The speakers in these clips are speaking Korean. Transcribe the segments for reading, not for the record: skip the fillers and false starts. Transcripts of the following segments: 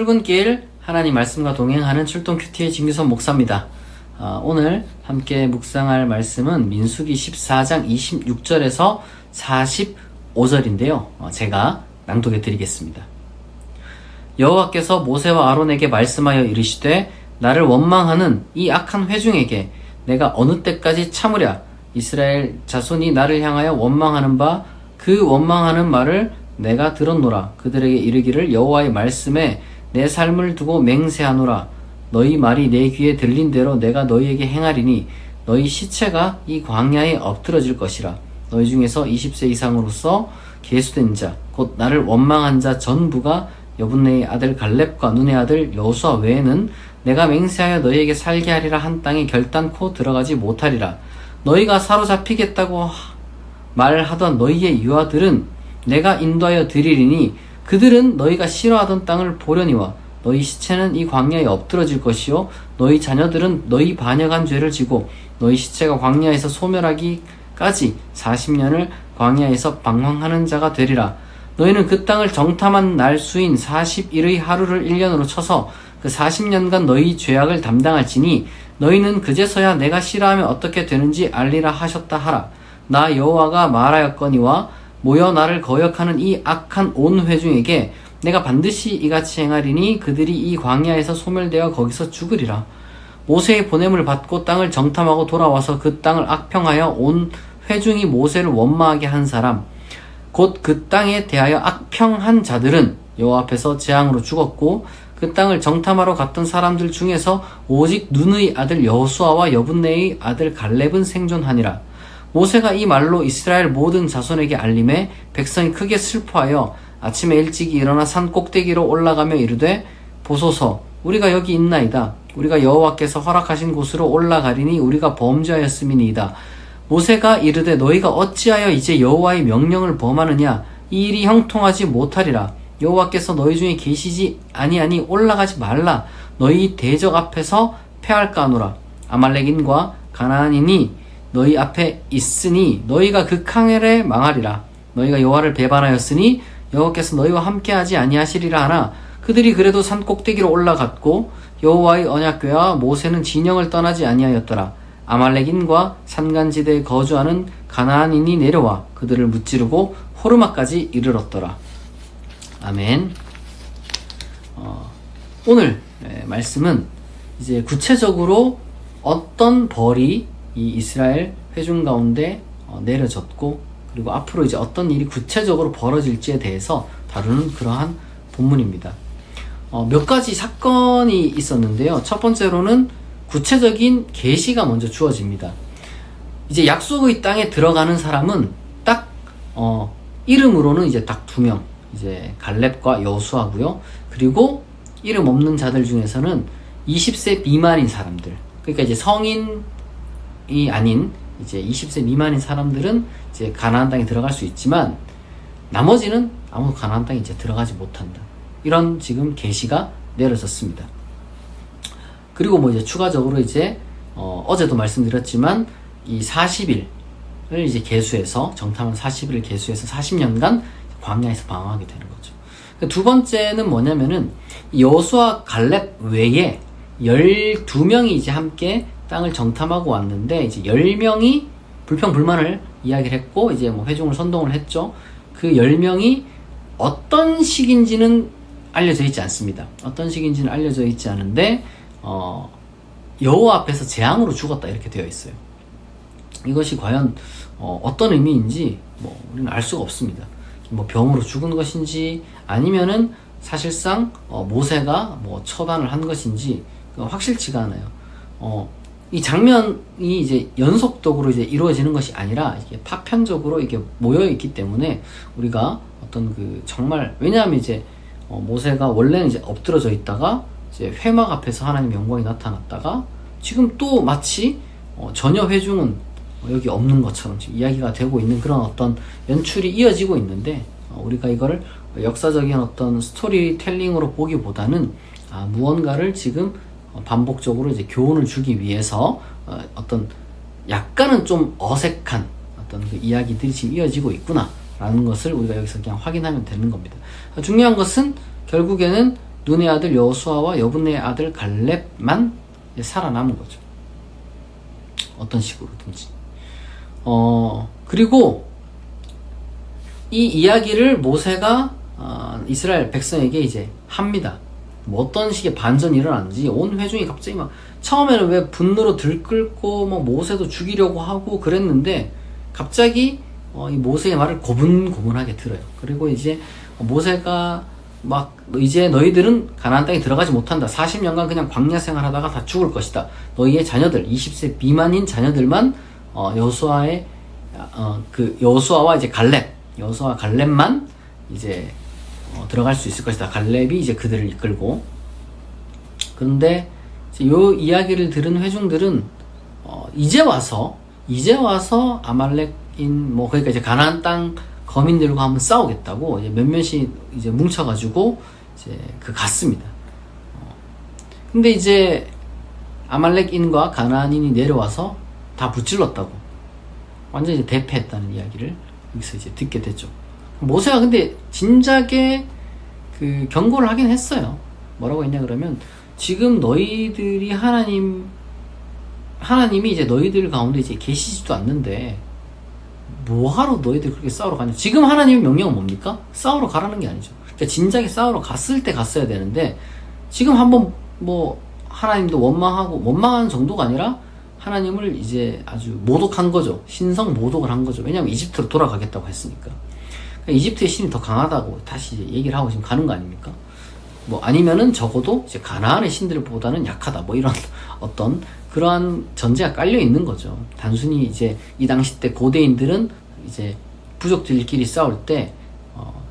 출근길 하나님 말씀과 동행하는 출동 큐티의 진규선 목사입니다. 오늘 함께 묵상할 말씀은 민수기 14장 26절에서 45절인데요. 제가 낭독해 드리겠습니다. 여호와께서 모세와 아론에게 말씀하여 이르시되 나를 원망하는 이 악한 회중에게 내가 어느 때까지 참으랴. 이스라엘 자손이 나를 향하여 원망하는 바 그 원망하는 말을 내가 들었노라. 그들에게 이르기를 여호와의 말씀에 내 삶을 두고 맹세하노라. 너희 말이 내 귀에 들린 대로 내가 너희에게 행하리니 너희 시체가 이 광야에 엎드러질 것이라. 너희 중에서 20세 이상으로서 계수된 자 곧 나를 원망한 자 전부가 여분네의 아들 갈렙과 눈의 아들 여호수아 외에는 내가 맹세하여 너희에게 살게 하리라 한 땅에 결단코 들어가지 못하리라. 너희가 사로잡히겠다고 말하던 너희의 유아들은 내가 인도하여 드리리니 그들은 너희가 싫어하던 땅을 보려니와 너희 시체는 이 광야에 엎드러질 것이요 너희 자녀들은 너희 반역한 죄를 지고 너희 시체가 광야에서 소멸하기까지 40년을 광야에서 방황하는 자가 되리라. 너희는 그 땅을 정탐한 날 수인 40일의 하루를 1년으로 쳐서 그 40년간 너희 죄악을 담당할지니 너희는 그제서야 내가 싫어하면 어떻게 되는지 알리라 하셨다 하라. 나 여호와가 말하였거니와 모여 나를 거역하는 이 악한 온 회중에게 내가 반드시 이같이 행하리니 그들이 이 광야에서 소멸되어 거기서 죽으리라. 모세의 보냄을 받고 땅을 정탐하고 돌아와서 그 땅을 악평하여 온 회중이 모세를 원망하게 한 사람 곧 그 땅에 대하여 악평한 자들은 여호와 앞에서 재앙으로 죽었고 그 땅을 정탐하러 갔던 사람들 중에서 오직 눈의 아들 여호수아와 여분네의 아들 갈렙은 생존하니라. 모세가 이 말로 이스라엘 모든 자손에게 알림해 백성이 크게 슬퍼하여 아침에 일찍이 일어나 산 꼭대기로 올라가며 이르되 보소서 우리가 여기 있나이다. 우리가 여호와께서 허락하신 곳으로 올라가리니 우리가 범죄하였음이니이다. 모세가 이르되 너희가 어찌하여 이제 여호와의 명령을 범하느냐. 이 일이 형통하지 못하리라. 여호와께서 너희 중에 계시지 아니하니 올라가지 말라. 너희 대적 앞에서 패할까 하노라. 아말렉인과 가나안인이 너희 앞에 있으니 너희가 그 강엘에 망하리라. 너희가 여호와를 배반하였으니 여호와께서 너희와 함께하지 아니하시리라 하나 그들이 그래도 산 꼭대기로 올라갔고 여호와의 언약궤와 모세는 진영을 떠나지 아니하였더라. 아말렉인과 산간지대에 거주하는 가나안인이 내려와 그들을 무찌르고 호르마까지 이르렀더라. 아멘. 오늘 말씀은 이제 구체적으로 어떤 벌이 이 이스라엘 회중 가운데 내려졌고 그리고 앞으로 이제 어떤 일이 구체적으로 벌어질지에 대해서 다루는 그러한 본문입니다. 몇 가지 사건이 있었는데요. 첫 번째로는 구체적인 계시가 먼저 주어집니다. 이제 약속의 땅에 들어가는 사람은 딱 이름으로는 이제 딱 2명, 이제 갈렙과 여호수아고요. 그리고 이름 없는 자들 중에서는 20세 미만인 사람들, 그러니까 이제 성인이 아닌 이제 20세 미만인 사람들은 이제 가나안 땅에 들어갈 수 있지만 나머지는 아무도 가나안 땅에 이제 들어가지 못한다. 이런 지금 계시가 내려졌습니다. 그리고 뭐 이제 추가적으로 이제 어제도 말씀드렸지만 이 40일을 이제 계수해서 정탐한 40일을 계수해서 40년간 광야에서 방황하게 되는 거죠. 두 번째는 뭐냐면은 여호수아 갈렙 외에 12명이 이제 함께 땅을 정탐하고 왔는데 이제 10명이 불평불만을 이야기를 했고 이제 뭐 회중을 선동을 했죠. 그 10명이 어떤 식인지는 알려져 있지 않습니다. 어떤 식인지는 알려져 있지 않은데 여호와 앞에서 재앙으로 죽었다 이렇게 되어 있어요. 이것이 과연 어떤 의미인지 뭐 우리는 알 수가 없습니다. 뭐 병으로 죽은 것인지 아니면은 사실상 모세가 뭐 처단을 한 것인지 확실치가 않아요. 이 장면이 이제 연속적으로 이제 이루어지는 것이 아니라 이게 파편적으로 이게 모여 있기 때문에 우리가 어떤 그 정말 왜냐하면 이제 모세가 원래는 이제 엎드러져 있다가 이제 회막 앞에서 하나님의 영광이 나타났다가 지금 또 마치 전혀 회중은 여기 없는 것처럼 지금 이야기가 되고 있는 그런 어떤 연출이 이어지고 있는데 우리가 이거를 역사적인 어떤 스토리텔링으로 보기보다는 무언가를 지금 반복적으로 이제 교훈을 주기 위해서 어떤 약간은 좀 어색한 어떤 그 이야기들이 지금 이어지고 있구나 라는 것을 우리가 여기서 그냥 확인하면 되는 겁니다. 중요한 것은 결국에는 눈의 아들 여호수아와 여분의 아들 갈렙만 살아남은 거죠. 어떤 식으로든지. 그리고 이 이야기를 모세가 이스라엘 백성에게 이제 합니다. 뭐 어떤 식의 반전이 일어났는지 온 회중이 갑자기 막 처음에는 왜 분노로 들끓고 뭐 모세도 죽이려고 하고 그랬는데 갑자기 이 모세의 말을 고분고분하게 들어요. 그리고 이제 모세가 막 이제 너희들은 가나안 땅에 들어가지 못한다. 40년간 그냥 광야 생활하다가 다 죽을 것이다. 너희의 자녀들 20세 미만인 자녀들만 여호수아의 그 여호수아와 이제 여호수아 갈렙만 이제 들어갈 수 있을 것이다. 갈렙이 이제 그들을 이끌고. 그런데 이제 요 이야기를 들은 회중들은 이제 와서 아말렉인 뭐 그러니까 이제 가나안 땅 거민들과 한번 싸우겠다고 이제 몇몇이 이제 뭉쳐가지고 이제 갔습니다. 근데 이제 아말렉인과 가나안인이 내려와서 다 붙질렀다고 완전 이제 대패했다는 이야기를 여기서 이제 듣게 됐죠. 모세가 근데 진작에 그 경고를 하긴 했어요. 뭐라고 했냐 그러면 지금 너희들이 하나님이 이제 너희들 가운데 이제 계시지도 않는데 뭐하러 너희들 그렇게 싸우러 가냐. 지금 하나님의 명령은 뭡니까? 싸우러 가라는 게 아니죠. 그러니까 진작에 싸우러 갔을 때 갔어야 되는데 지금 한번 뭐 하나님도 원망한 정도가 아니라 하나님을 이제 아주 모독한 거죠. 신성 모독을 한 거죠. 왜냐하면 이집트로 돌아가겠다고 했으니까. 그러니까 이집트의 신이 더 강하다고 다시 이제 얘기를 하고 지금 가는 거 아닙니까? 뭐 아니면은 적어도 이제 가나안의 신들보다는 약하다. 뭐 이런 어떤 그러한 전제가 깔려 있는 거죠. 단순히 이제 이 당시 때 고대인들은 이제 부족들끼리 싸울 때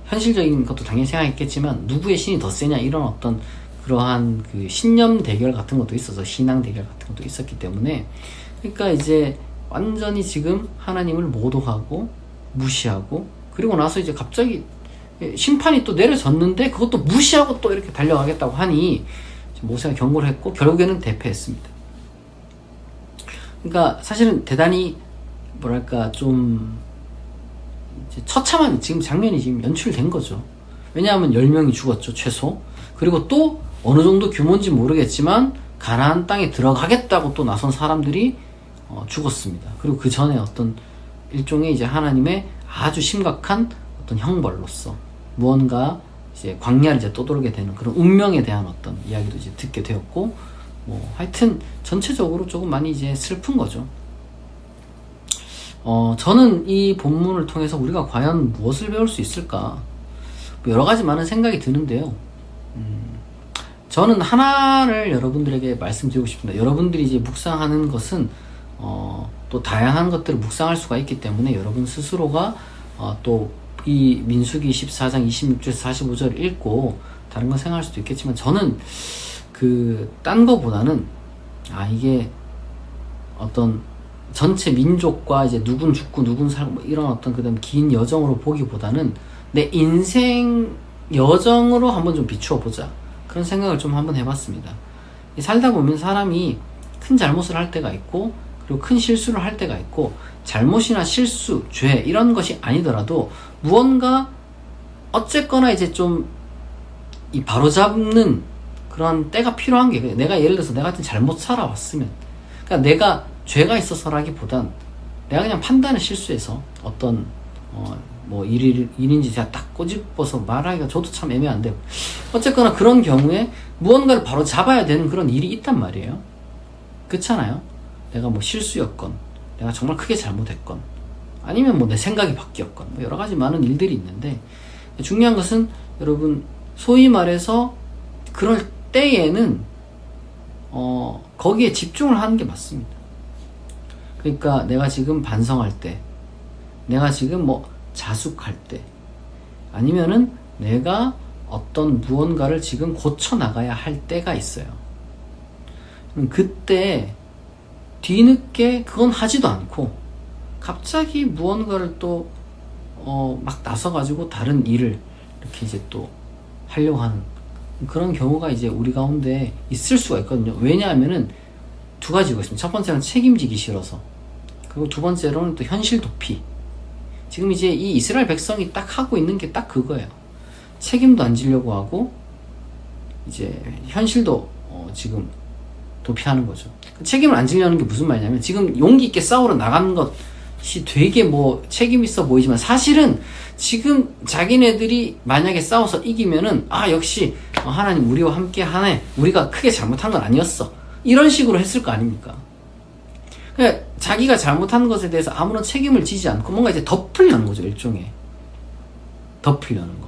현실적인 것도 당연히 생각했겠지만 누구의 신이 더 세냐 이런 어떤 그러한 그 신념 대결 같은 것도 있어서 신앙 대결 같은 것도 있었기 때문에 그러니까 이제 완전히 지금 하나님을 모독하고 무시하고 그리고 나서 이제 갑자기 심판이 또 내려졌는데 그것도 무시하고 또 이렇게 달려가겠다고 하니 모세가 경고를 했고 결국에는 대패했습니다. 그러니까 사실은 대단히 뭐랄까 좀 이제 처참한 지금 장면이 지금 연출된 거죠. 왜냐하면 10명이 죽었죠 최소. 그리고 또 어느 정도 규모인지 모르겠지만 가나안 땅에 들어가겠다고 또 나선 사람들이 죽었습니다. 그리고 그 전에 어떤 일종의 이제 하나님의 아주 심각한 어떤 형벌로서 무언가 이제 광야를 이제 떠돌게 되는 그런 운명에 대한 어떤 이야기도 이제 듣게 되었고 뭐 하여튼 전체적으로 조금 많이 이제 슬픈 거죠. 저는 이 본문을 통해서 우리가 과연 무엇을 배울 수 있을까 여러 가지 많은 생각이 드는데요. 저는 하나를 여러분들에게 말씀드리고 싶습니다. 여러분들이 이제 묵상하는 것은 또 다양한 것들을 묵상할 수가 있기 때문에 여러분 스스로가 또 이 민수기 14장 26절에서 45절을 읽고 다른 거 생각할 수도 있겠지만 저는 딴 거보다는 이게 어떤 전체 민족과 이제 누군 죽고 누군 살고 뭐 이런 어떤 그다음 긴 여정으로 보기보다는 내 인생 여정으로 한번 좀 비추어 보자 그런 생각을 좀 한번 해봤습니다. 살다 보면 사람이 큰 잘못을 할 때가 있고 그리고 큰 실수를 할 때가 있고 잘못이나 실수, 죄 이런 것이 아니더라도 무언가 어쨌거나 이제 좀 이 바로잡는 그런 때가 필요한 게 내가 예를 들어서 내가 잘못 살아왔으면 그러니까 내가 죄가 있어서라기보단 내가 그냥 판단을 실수해서 어떤 뭐 일인지 제가 딱 꼬집어서 말하기가 저도 참 애매한데 어쨌거나 그런 경우에 무언가를 바로 잡아야 되는 그런 일이 있단 말이에요. 그렇잖아요. 내가 뭐 실수였건 내가 정말 크게 잘못했건 아니면 뭐 내 생각이 바뀌었건 뭐 여러 가지 많은 일들이 있는데 중요한 것은 여러분 소위 말해서 그럴 때에는 거기에 집중을 하는 게 맞습니다. 그러니까 내가 지금 반성할 때 내가 지금 뭐 자숙할 때 아니면은 내가 어떤 무언가를 지금 고쳐 나가야 할 때가 있어요. 그때 뒤늦게 그건 하지도 않고 갑자기 무언가를 또 막 나서가지고 다른 일을 이렇게 이제 또 하려고 하는 그런 경우가 이제 우리 가운데 있을 수가 있거든요. 왜냐하면은 두 가지가 있습니다. 첫 번째는 책임지기 싫어서 그리고 두 번째로는 또 현실 도피. 지금 이제 이 이스라엘 백성이 딱 하고 있는 게 딱 그거예요. 책임도 안 지려고 하고 이제 현실도 지금 도피하는 거죠. 책임을 안 지려는 게 무슨 말이냐면 지금 용기 있게 싸우러 나가는 것이 되게 뭐 책임 있어 보이지만 사실은 지금 자기네들이 만약에 싸워서 이기면은 역시 하나님 우리와 함께 하네, 우리가 크게 잘못한 건 아니었어, 이런 식으로 했을 거 아닙니까? 그러니까 자기가 잘못한 것에 대해서 아무런 책임을 지지 않고 뭔가 이제 덮으려는 거죠. 일종의 덮으려는 거.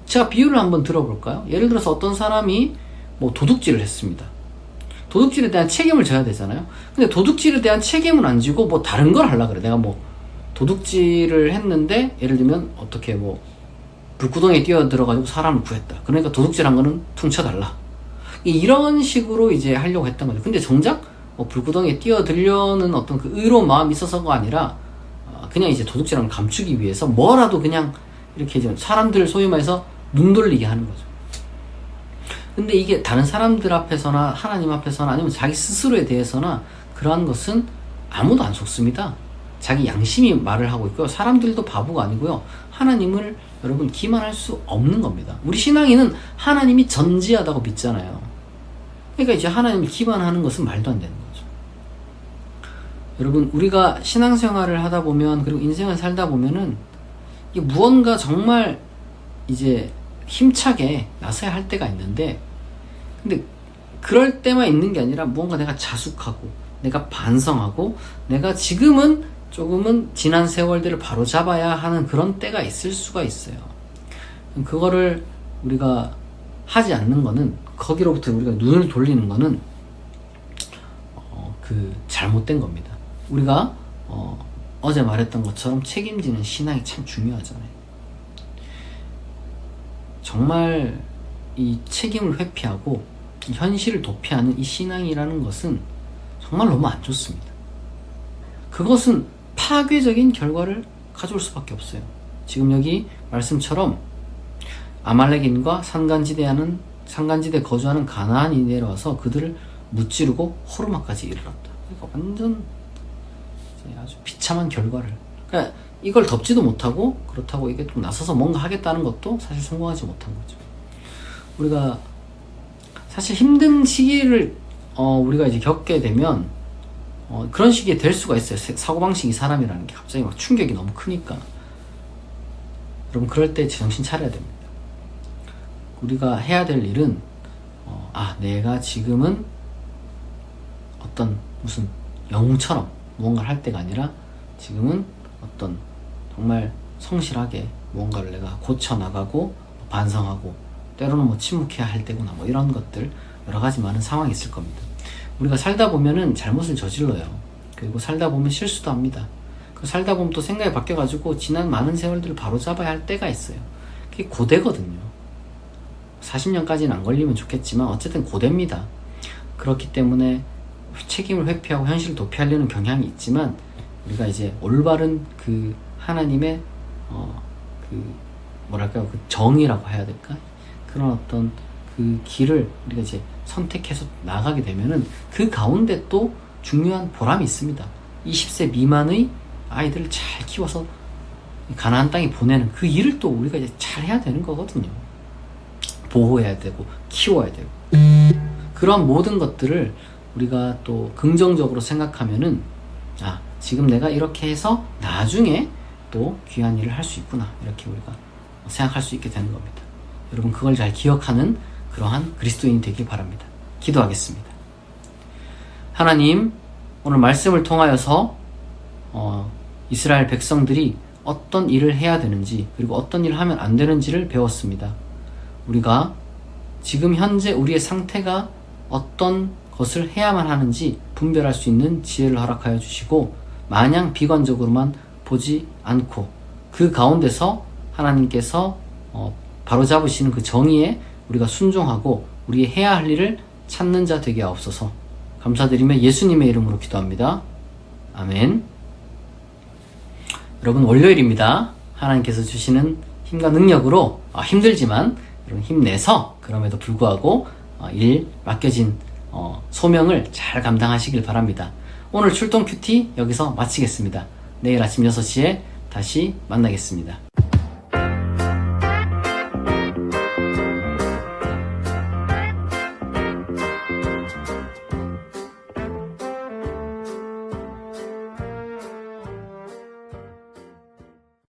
제가 비유를 한번 들어볼까요? 예를 들어서 어떤 사람이 뭐 도둑질을 했습니다. 도둑질에 대한 책임을 져야 되잖아요. 근데 도둑질에 대한 책임은 안 지고 뭐 다른 걸 하려고 그래. 내가 뭐 도둑질을 했는데 예를 들면 어떻게 뭐 불구덩이에 뛰어들어가지고 사람을 구했다. 그러니까 도둑질한 거는 퉁쳐달라. 이런 식으로 이제 하려고 했던 거죠. 근데 정작 불구덩이에 뛰어들려는 어떤 그 의로운 마음이 있어서가 아니라 그냥 이제 도둑질한 걸 감추기 위해서 뭐라도 그냥 이렇게 이제 사람들 소위 말해서 눈 돌리게 하는 거죠. 근데 이게 다른 사람들 앞에서나 하나님 앞에서나 아니면 자기 스스로에 대해서나 그러한 것은 아무도 안 속습니다. 자기 양심이 말을 하고 있고요. 사람들도 바보가 아니고요. 하나님을 여러분 기만할 수 없는 겁니다. 우리 신앙인은 하나님이 전지하다고 믿잖아요. 그러니까 이제 하나님을 기만하는 것은 말도 안 되는 거죠. 여러분, 우리가 신앙생활을 하다 보면 그리고 인생을 살다 보면은 이게 무언가 정말 이제 힘차게 나서야 할 때가 있는데, 근데 그럴 때만 있는 게 아니라 무언가 내가 자숙하고 내가 반성하고 내가 지금은 조금은 지난 세월들을 바로잡아야 하는 그런 때가 있을 수가 있어요. 그거를 우리가 하지 않는 거는, 거기로부터 우리가 눈을 돌리는 거는 그 잘못된 겁니다. 우리가 어제 말했던 것처럼 책임지는 신앙이 참 중요하잖아요. 정말 이 책임을 회피하고 현실을 도피하는 이 신앙이라는 것은 정말 너무 안 좋습니다. 그것은 파괴적인 결과를 가져올 수밖에 없어요. 지금 여기 말씀처럼 아말렉인과 산간지대 거주하는 가나안이 내려와서 그들을 무찌르고 호르마까지 이르렀다. 그러니까 완전 아주 비참한 결과를. 그러니까 이걸 덮지도 못하고, 그렇다고 이게 좀 나서서 뭔가 하겠다는 것도 사실 성공하지 못한 거죠. 우리가 사실 힘든 시기를 우리가 이제 겪게 되면 그런 시기에 될 수가 있어요. 사고방식이 사람이라는 게 갑자기 막 충격이 너무 크니까. 여러분, 그럴 때 정신 차려야 됩니다. 우리가 해야 될 일은 내가 지금은 어떤 무슨 영웅처럼 무언가를 할 때가 아니라 지금은 어떤 정말 성실하게 무언가를 내가 고쳐나가고 반성하고 때로는 뭐 침묵해야 할 때구나, 뭐 이런 것들 여러 가지 많은 상황이 있을 겁니다. 우리가 살다 보면은 잘못을 저질러요. 그리고 살다 보면 실수도 합니다. 그 살다 보면 또 생각이 바뀌어가지고 지난 많은 세월들을 바로잡아야 할 때가 있어요. 그게 고대거든요. 40년까지는 안 걸리면 좋겠지만 어쨌든 고대입니다. 그렇기 때문에 책임을 회피하고 현실을 도피하려는 경향이 있지만, 우리가 이제 올바른 그 하나님의 그 정의라고 해야 될까? 그런 어떤 그 길을 우리가 이제 선택해서 나가게 되면은 그 가운데 또 중요한 보람이 있습니다. 20세 미만의 아이들을 잘 키워서 가나안 땅에 보내는 그 일을 또 우리가 이제 잘 해야 되는 거거든요. 보호해야 되고 키워야 되고, 그런 모든 것들을 우리가 또 긍정적으로 생각하면은 지금 내가 이렇게 해서 나중에 또 귀한 일을 할 수 있구나, 이렇게 우리가 생각할 수 있게 되는 겁니다. 여러분, 그걸 잘 기억하는 그러한 그리스도인이 되길 바랍니다. 기도하겠습니다. 하나님, 오늘 말씀을 통하여서 이스라엘 백성들이 어떤 일을 해야 되는지, 그리고 어떤 일을 하면 안 되는지를 배웠습니다. 우리가 지금 현재 우리의 상태가 어떤 것을 해야만 하는지 분별할 수 있는 지혜를 허락하여 주시고, 마냥 비관적으로만 보지 않고 그 가운데서 하나님께서 바로잡으시는 그 정의에 우리가 순종하고 우리의 해야 할 일을 찾는 자 되게 하옵소서. 감사드리며 예수님의 이름으로 기도합니다. 아멘. 여러분, 월요일입니다. 하나님께서 주시는 힘과 능력으로 힘들지만 여러분 힘내서 그럼에도 불구하고 일 맡겨진 소명을 잘 감당하시길 바랍니다. 오늘 출동 큐티 여기서 마치겠습니다. 내일 아침 6시에 다시 만나겠습니다.